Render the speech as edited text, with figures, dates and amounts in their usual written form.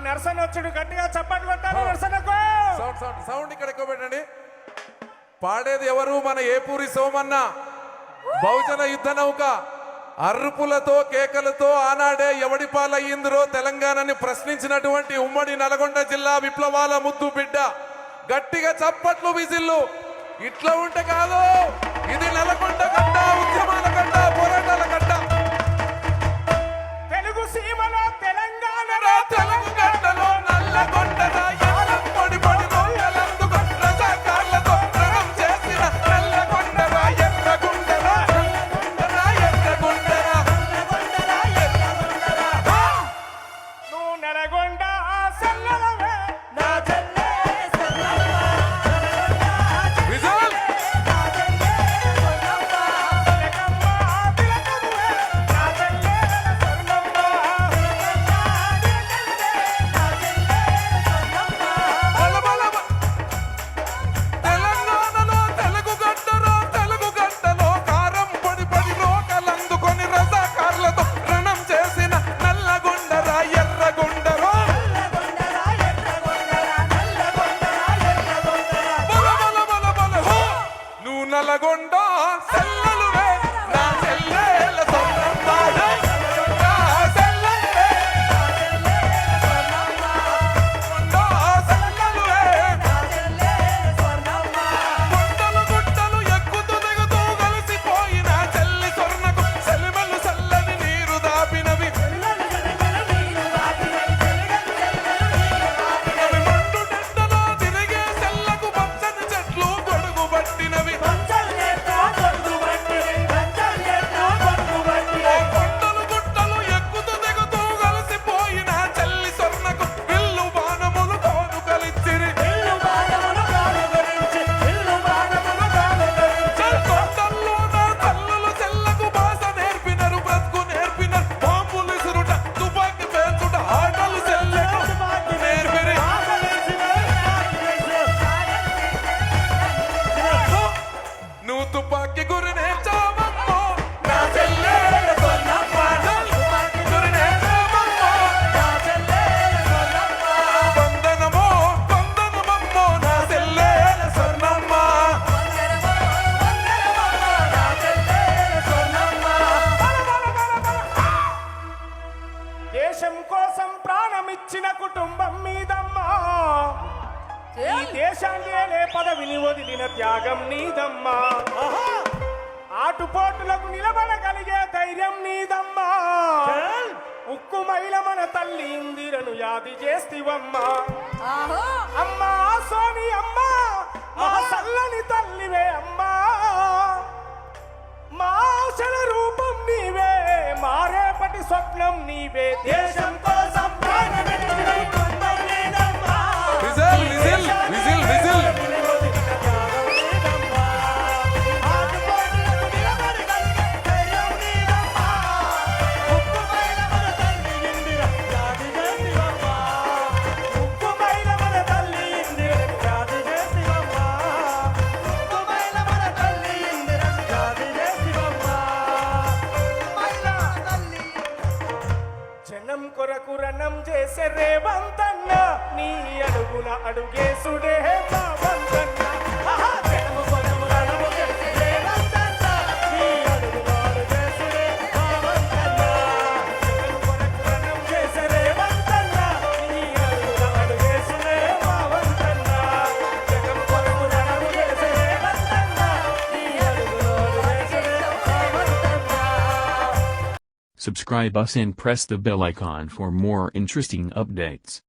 నర్సన్ వచ్చుడు గట్టిగా చప్పట్లు కొట్టాలి నర్సనకు. సౌండ్ ఇక్కడ ఎక్కువ పెట్టండి. పాడేది ఎవరు? మన ఏపూరి సోమన్న. బహుజన యుద్ధ నౌక అర్రుపులతో కేకలతో ఆనాడే ఎవడి పాలయ్యిందిరో తెలంగాణని ప్రశ్నించినటువంటి ఉమ్మడి నల్గొండ జిల్లా విప్లవాల ముద్దు బిడ్డ. గట్టిగా చప్పట్లు విజిల్లు. ఇట్లా ఉంటే కాదు, ఇది నల్గొండ గడ్డ, ఉద్యమాల గడ్డ, పోరాటాల గడ్డ. తెలుగు సీమలో తెలంగాణ తెలుగు గడ్డలో నల్లగొండరా పొడి పొడి రోయలందుకు రజాకార్లతో రణం చేసిన నల్లగొండరా ఎర్రగొండరా ఎర్రగొండరా నువ్వు నల్గొండ సల్లలవే నా చెల్లె విజల్ తెలంగాణలో తెలుగు గడ్డలో తెలుగు గడ్డలో కారం పొడి పొడి రోకలందుకొని రజాకార్లతో రణం చేసిన నల్లగొండరా ఎర్రగొండరా నువ్వు నల్లగొండ సెల్లలువే నా చెల్లెల సొంతమ్మ. సెల్లలువే గుట్టలు గుట్టలు ఎక్కుతూ దిగుతూ కలిసిపోయిన చెల్లి స్వర్ణకు సెలిమలు చల్లని నీరు దాపినవి. అవి మండు టెండలో తిరిగే చెల్లకు పచ్చని చెట్లు గొడుగు పట్టినవి. గుట్టలు గుట్టలు ఎక్కుతూ దిగుతూ కలిసిపోయిన చెల్లి స్వర్ణకు విల్లు బాణములు కానుకలిచ్చిరి. కొండల్లో నా తల్లులు చెల్లకు భాష నేర్పినరు, బ్రతుకు నేర్పినరు. బాంబులు విసురుట, తుపాకి పేల్చుట, ఆటలు చెల్లకు నేర్పిరి. నువ్వు తుపాకి గురి నేర్చావమ్మో నా చెల్లెల స్వర్ణమ్మ. తుపాకి గురి నేర్చావమ్మో నా చెల్లెల స్వర్ణమ్మ. వందనమో వందనమమ్మో నా చెల్లెల స్వర్ణమ్మ. దేశం కోసం ప్రాణమిచ్చిన కుటుంబం మీదమ్మా, ఈ దేశాన్ని పదవిని వదిలిన త్యాగం నీదమ్మా, ఆటుపోటులకు నిలబడగలిగే ధైర్యం నీదమ్మా. ఉక్కు మైల మన తల్లి ఇందిరను యాది చేస్తివమ్మా. అమ్మా సోని అమ్మా, మా సల్లని తల్లివే అమ్మా. మా ఆశల రూపం నీవే, మారేపటి స్వప్నం నీవే. దేశం కోసం ప్రాణమిచ్చిన కుటుంబం నీదమ్మా. Whistle whistle whistle whistle. ఆటుపోటులకు నిలబడగలిగే ధైర్యం నీదమ్మా. ఉక్కు మైల మన తల్లి ఇందిర యాది చేస్తివమ్మా. ఉక్కు మైల మన తల్లి ఇందిరను యాది చేస్తివమ్మా. ఉక్కు మైల మన తల్లి ఇందిరను యాది చేస్తివమ్మా. జనం కొరకు రణం చేసే రేవంతన్న, నీ అడుగుల అడుగేసుడే బావంతన్న. ఆహా! జనం కొరకు రణం చేసే రేవంతన్న, నీ అడుగుల అడుగేసుడే బావంతన్న. జనం కొరకు రణం చేసే రేవంతన్న, నీ అడుగుల అడుగేసుడే బావంతన్న. జనం కొరకు రణం చేసే రేవంతన్న, నీ అడుగుల అడుగేసుడే బావంతన్న. Subscribe us and press the bell icon for more interesting updates.